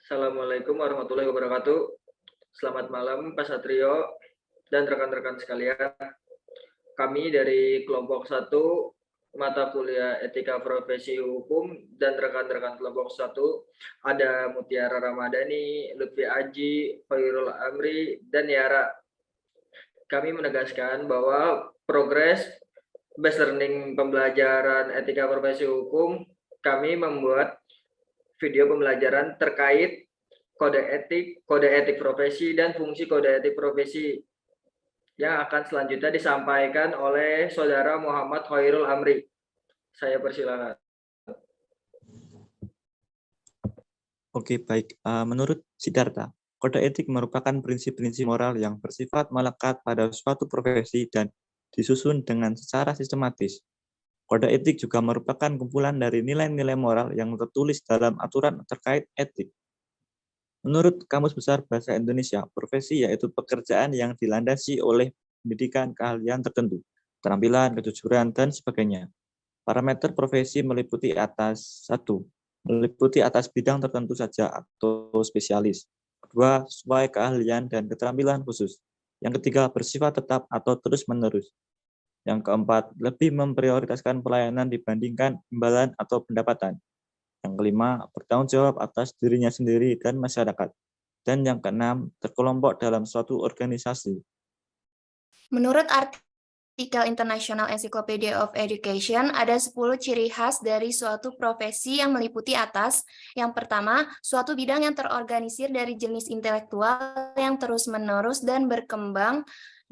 Assalamualaikum warahmatullahi wabarakatuh. Selamat malam Pak Satrio dan rekan-rekan sekalian. Kami dari kelompok 1 mata kuliah Etika Profesi Hukum dan rekan-rekan kelompok 1 ada Mutiara Ramadhani, Lutfi Aji, Khairul Amri, dan Yara. Kami menegaskan bahwa progres base learning pembelajaran Etika Profesi Hukum, kami membuat video pembelajaran terkait kode etik profesi dan fungsi kode etik profesi yang akan selanjutnya disampaikan oleh Saudara Muhammad Khairul Amri. Saya persilakan. Oke, baik. Menurut Siddhartha, kode etik merupakan prinsip-prinsip moral yang bersifat melekat pada suatu profesi dan disusun dengan secara sistematis. Kode etik juga merupakan kumpulan dari nilai-nilai moral yang tertulis dalam aturan terkait etik. Menurut Kamus Besar Bahasa Indonesia, profesi yaitu pekerjaan yang dilandasi oleh pendidikan keahlian tertentu, keterampilan, kejujuran, dan sebagainya. Parameter profesi meliputi meliputi atas bidang tertentu saja atau spesialis. Kedua, sesuai keahlian dan keterampilan khusus. Yang ketiga, bersifat tetap atau terus-menerus. Yang keempat, lebih memprioritaskan pelayanan dibandingkan imbalan atau pendapatan. Yang kelima, bertanggung jawab atas dirinya sendiri dan masyarakat. Dan yang keenam, terkelompok dalam suatu organisasi. Menurut artikel International Encyclopedia of Education, ada 10 ciri khas dari suatu profesi yang meliputi atas. Yang pertama, suatu bidang yang terorganisir dari jenis intelektual yang terus-menerus dan berkembang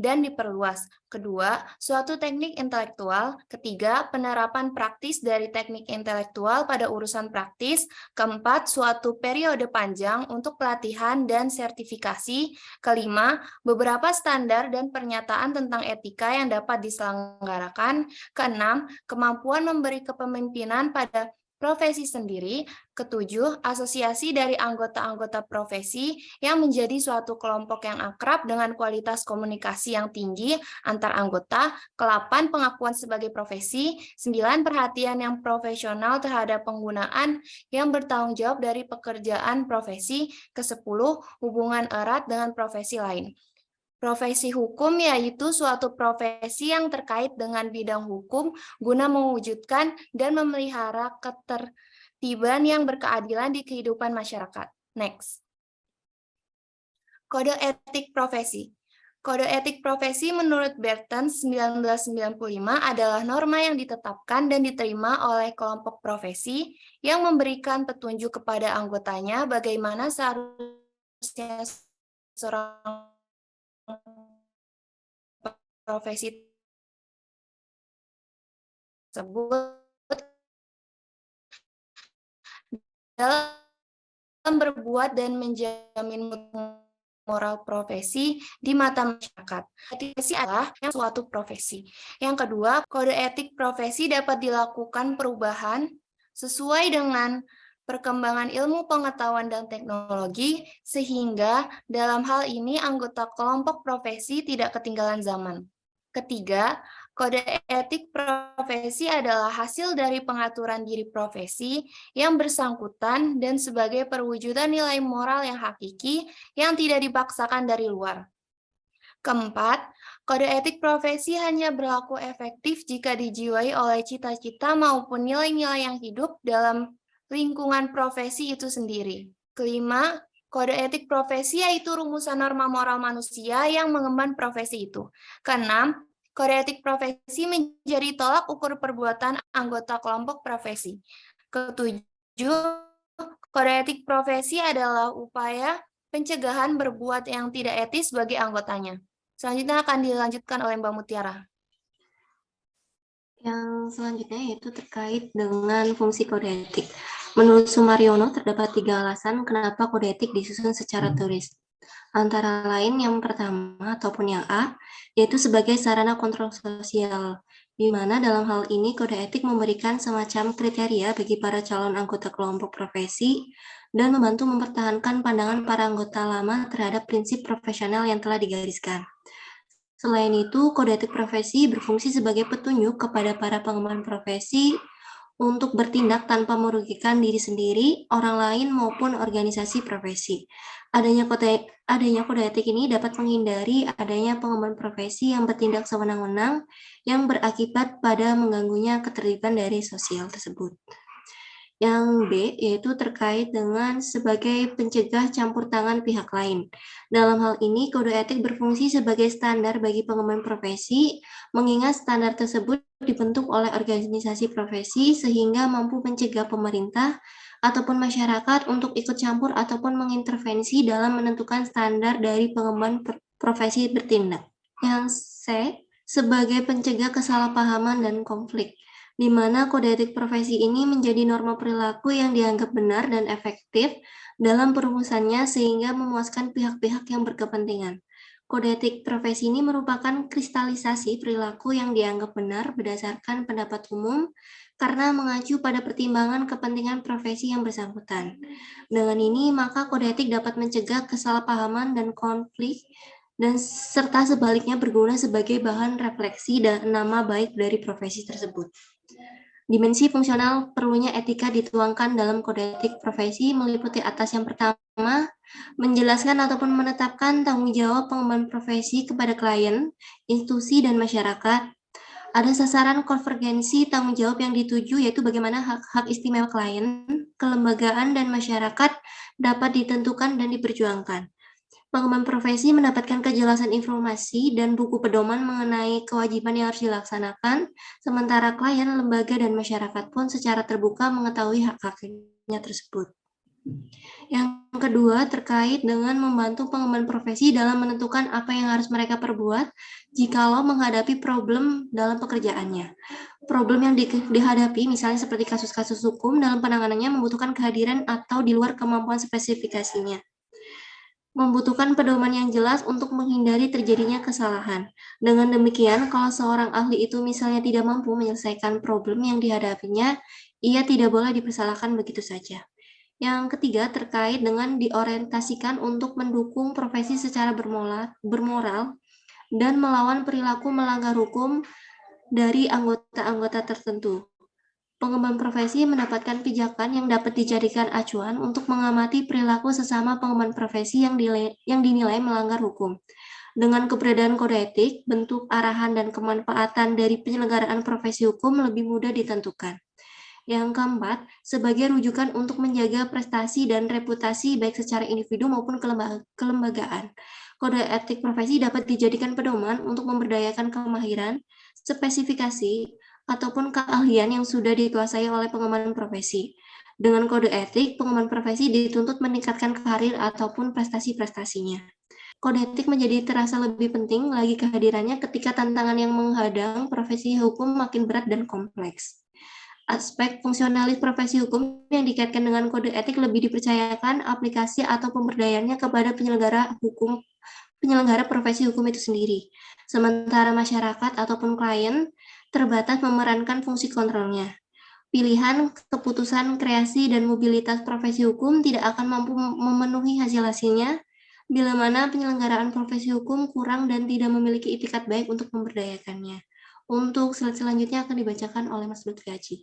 dan diperluas. Kedua, suatu teknik intelektual. Ketiga, penerapan praktis dari teknik intelektual pada urusan praktis. Keempat, suatu periode panjang untuk pelatihan dan sertifikasi. Kelima, beberapa standar dan pernyataan tentang etika yang dapat diselenggarakan. Keenam, kemampuan memberi kepemimpinan pada profesi sendiri. Ketujuh, asosiasi dari anggota-anggota profesi yang menjadi suatu kelompok yang akrab dengan kualitas komunikasi yang tinggi antar anggota. Kelapan, pengakuan sebagai profesi. 9, perhatian yang profesional terhadap penggunaan yang bertanggung jawab dari pekerjaan profesi. Ke-10, hubungan erat dengan profesi lain. Profesi hukum yaitu suatu profesi yang terkait dengan bidang hukum guna mewujudkan dan memelihara ketertiban yang berkeadilan di kehidupan masyarakat. Next. Kode etik profesi. Kode etik profesi menurut Bertens 1995 adalah norma yang ditetapkan dan diterima oleh kelompok profesi yang memberikan petunjuk kepada anggotanya bagaimana seharusnya seorang profesi tersebut dalam berbuat dan menjamin moral profesi di mata masyarakat. Profesi adalah yang suatu profesi. Yang kedua, kode etik profesi dapat dilakukan perubahan sesuai dengan perkembangan ilmu pengetahuan dan teknologi, sehingga dalam hal ini anggota kelompok profesi tidak ketinggalan zaman. Ketiga, kode etik profesi adalah hasil dari pengaturan diri profesi yang bersangkutan dan sebagai perwujudan nilai moral yang hakiki yang tidak dipaksakan dari luar. Keempat, kode etik profesi hanya berlaku efektif jika dijiwai oleh cita-cita maupun nilai-nilai yang hidup dalam lingkungan profesi itu sendiri. Kelima, kode etik profesi yaitu rumusan norma moral manusia yang mengemban profesi itu. Keenam, kode etik profesi menjadi tolak ukur perbuatan anggota kelompok profesi. Ketujuh, kode etik profesi adalah upaya pencegahan berbuat yang tidak etis bagi anggotanya. Selanjutnya akan dilanjutkan oleh Mbak Mutiara. Yang selanjutnya yaitu terkait dengan fungsi kode etik. Menurut Sumaryono, terdapat 3 alasan kenapa kode etik disusun secara tulis. Antara lain yang pertama ataupun yang A, yaitu sebagai sarana kontrol sosial, di mana dalam hal ini kode etik memberikan semacam kriteria bagi para calon anggota kelompok profesi dan membantu mempertahankan pandangan para anggota lama terhadap prinsip profesional yang telah digariskan. Selain itu, kode etik profesi berfungsi sebagai petunjuk kepada para pengemban profesi untuk bertindak tanpa merugikan diri sendiri, orang lain, maupun organisasi profesi. Adanya kode etik ini dapat menghindari adanya pengemban profesi yang bertindak sewenang-wenang yang berakibat pada mengganggunya ketertiban dari sosial tersebut. Yang B, yaitu terkait dengan sebagai pencegah campur tangan pihak lain. Dalam hal ini, kode etik berfungsi sebagai standar bagi pengemban profesi, mengingat standar tersebut dibentuk oleh organisasi profesi sehingga mampu mencegah pemerintah ataupun masyarakat untuk ikut campur ataupun mengintervensi dalam menentukan standar dari pengemban profesi bertindak. Yang C, sebagai pencegah kesalahpahaman dan konflik, di mana kode etik profesi ini menjadi norma perilaku yang dianggap benar dan efektif dalam perumusannya sehingga memuaskan pihak-pihak yang berkepentingan. Kode etik profesi ini merupakan kristalisasi perilaku yang dianggap benar berdasarkan pendapat umum karena mengacu pada pertimbangan kepentingan profesi yang bersangkutan. Dengan ini, maka kode etik dapat mencegah kesalahpahaman dan konflik dan serta sebaliknya berguna sebagai bahan refleksi dan nama baik dari profesi tersebut. Dimensi fungsional perlunya etika dituangkan dalam kode etik profesi meliputi atas yang pertama, menjelaskan ataupun menetapkan tanggung jawab pengemban profesi kepada klien, institusi, dan masyarakat. Ada sasaran konvergensi tanggung jawab yang dituju, yaitu bagaimana hak istimewa klien, kelembagaan, dan masyarakat dapat ditentukan dan diperjuangkan. Pengemban profesi mendapatkan kejelasan informasi dan buku pedoman mengenai kewajiban yang harus dilaksanakan, sementara klien, lembaga, dan masyarakat pun secara terbuka mengetahui hak-haknya tersebut. Yang kedua, terkait dengan membantu pengemban profesi dalam menentukan apa yang harus mereka perbuat jikalau menghadapi problem dalam pekerjaannya. Problem yang dihadapi, misalnya seperti kasus-kasus hukum, dalam penanganannya membutuhkan kehadiran atau di luar kemampuan spesifikasinya. Membutuhkan pedoman yang jelas untuk menghindari terjadinya kesalahan. Dengan demikian, kalau seorang ahli itu misalnya tidak mampu menyelesaikan problem yang dihadapinya, ia tidak boleh dipersalahkan begitu saja. Yang ketiga, terkait dengan diorientasikan untuk mendukung profesi secara bermoral dan melawan perilaku melanggar hukum dari anggota-anggota tertentu. Pengemban profesi mendapatkan pijakan yang dapat dijadikan acuan untuk mengamati perilaku sesama pengemban profesi yang dinilai melanggar hukum. Dengan keberadaan kode etik, bentuk arahan dan kemanfaatan dari penyelenggaraan profesi hukum lebih mudah ditentukan. Yang keempat, sebagai rujukan untuk menjaga prestasi dan reputasi baik secara individu maupun kelembagaan. Kode etik profesi dapat dijadikan pedoman untuk memberdayakan kemahiran, spesifikasi, ataupun keahlian yang sudah dikuasai oleh pengemban profesi. Dengan kode etik, pengemban profesi dituntut meningkatkan karir ataupun prestasi-prestasinya. Kode etik menjadi terasa lebih penting lagi kehadirannya ketika tantangan yang menghadang profesi hukum makin berat dan kompleks. Aspek fungsionalis profesi hukum yang dikaitkan dengan kode etik lebih dipercayakan aplikasi atau pemberdayaannya kepada penyelenggara profesi hukum itu sendiri. Sementara masyarakat ataupun klien terbatas memerankan fungsi kontrolnya. Pilihan, keputusan, kreasi, dan mobilitas profesi hukum tidak akan mampu memenuhi hasil-hasilnya bila mana penyelenggaraan profesi hukum kurang dan tidak memiliki itikat baik untuk memberdayakannya. Untuk slide selanjutnya akan dibacakan oleh Mas Lutfi Haji.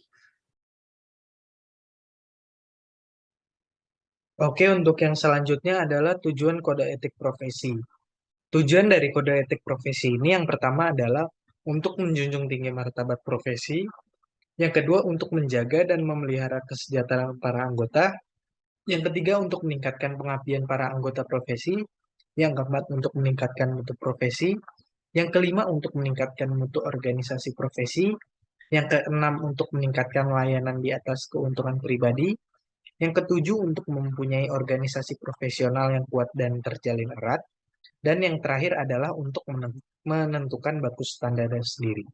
Oke, untuk yang selanjutnya adalah tujuan kode etik profesi. Tujuan dari kode etik profesi ini yang pertama adalah untuk menjunjung tinggi martabat profesi, yang kedua untuk menjaga dan memelihara kesejahteraan para anggota, yang ketiga untuk meningkatkan pengabdian para anggota profesi, yang keempat untuk meningkatkan mutu profesi, yang kelima untuk meningkatkan mutu organisasi profesi, yang keenam untuk meningkatkan layanan di atas keuntungan pribadi, yang ketujuh untuk mempunyai organisasi profesional yang kuat dan terjalin erat, dan yang terakhir adalah untuk menentukan baku standarnya sendiri.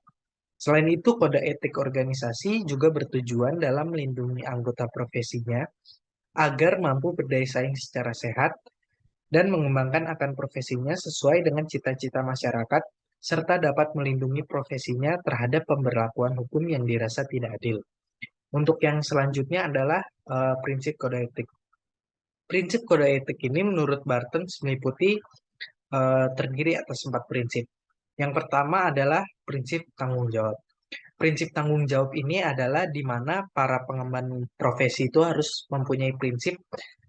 Selain itu, kode etik organisasi juga bertujuan dalam melindungi anggota profesinya agar mampu berdaya saing secara sehat dan mengembangkan akan profesinya sesuai dengan cita-cita masyarakat, serta dapat melindungi profesinya terhadap pemberlakuan hukum yang dirasa tidak adil. Untuk yang selanjutnya adalah prinsip kode etik. Prinsip kode etik ini menurut Bartens meliputi terdiri atas 4 prinsip. Yang pertama adalah prinsip tanggung jawab. Prinsip tanggung jawab ini adalah di mana para pengemban profesi itu harus mempunyai prinsip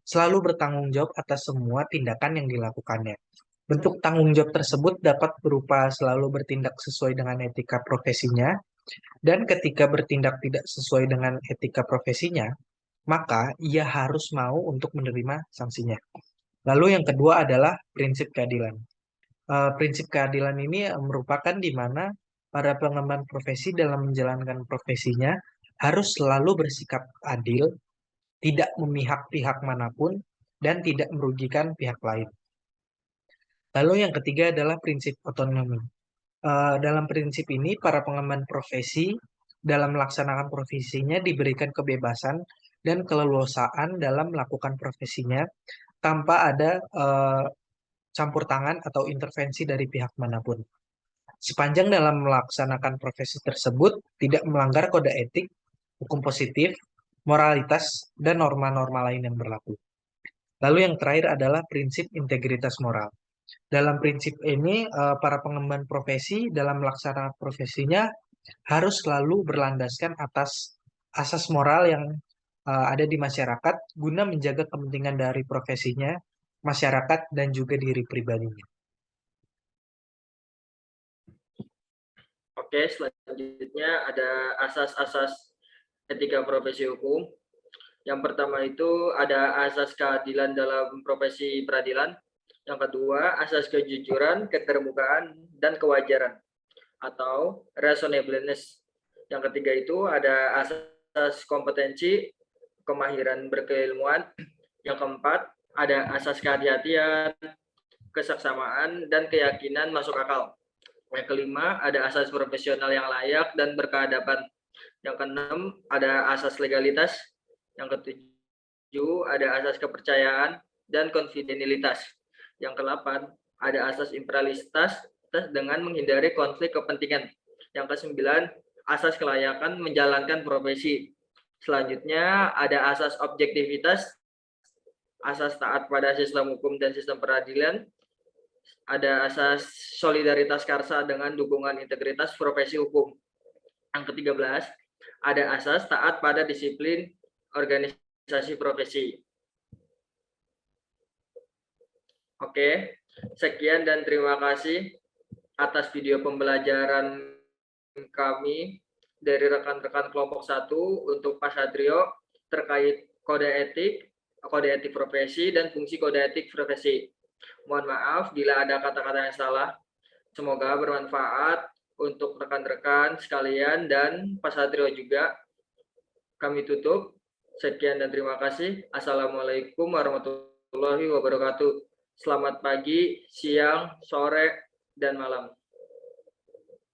selalu bertanggung jawab atas semua tindakan yang dilakukannya. Bentuk tanggung jawab tersebut dapat berupa selalu bertindak sesuai dengan etika profesinya, dan ketika bertindak tidak sesuai dengan etika profesinya, maka ia harus mau untuk menerima sanksinya. Lalu yang kedua adalah prinsip keadilan. Prinsip keadilan ini merupakan di mana para pengemban profesi dalam menjalankan profesinya harus selalu bersikap adil, tidak memihak pihak manapun, dan tidak merugikan pihak lain. Lalu yang ketiga adalah prinsip otonomi. Dalam prinsip ini, para pengemban profesi dalam melaksanakan profesinya diberikan kebebasan dan keleluasaan dalam melakukan profesinya tanpa ada campur tangan atau intervensi dari pihak manapun. Sepanjang dalam melaksanakan profesi tersebut tidak melanggar kode etik, hukum positif, moralitas, dan norma-norma lain yang berlaku. Lalu yang terakhir adalah prinsip integritas moral. Dalam prinsip ini, para pengemban profesi dalam melaksanakan profesinya harus selalu berlandaskan atas asas moral yang ada di masyarakat guna menjaga kepentingan dari profesinya, masyarakat, dan juga diri pribadinya. Oke, selanjutnya ada asas-asas etika profesi hukum. Yang pertama itu ada asas keadilan dalam profesi peradilan. Yang kedua, asas kejujuran, keterbukaan, dan kewajaran atau reasonableness. Yang ketiga itu ada asas kompetensi, kemahiran berkeilmuan. Yang keempat, ada asas kehati-hatian, kesaksamaan, dan keyakinan masuk akal. Yang kelima, ada asas profesional yang layak dan berkeadaban. Yang keenam, ada asas legalitas. Yang ketujuh, ada asas kepercayaan dan konfidensialitas. Yang ke-8, ada asas imperialitas dengan menghindari konflik kepentingan. Yang ke-9, asas kelayakan menjalankan profesi. Selanjutnya, ada asas objektivitas, asas taat pada sistem hukum dan sistem peradilan, ada asas solidaritas karsa dengan dukungan integritas profesi hukum. Yang ke-13, ada asas taat pada disiplin organisasi profesi. Oke, sekian dan terima kasih atas video pembelajaran kami dari rekan-rekan kelompok 1 untuk Pak Satrio terkait kode etik profesi dan fungsi kode etik profesi. Mohon maaf bila ada kata-kata yang salah. Semoga bermanfaat untuk rekan-rekan sekalian dan Pak Satrio juga. Kami tutup. Sekian dan terima kasih. Assalamualaikum warahmatullahi wabarakatuh. Selamat pagi, siang, sore, dan malam.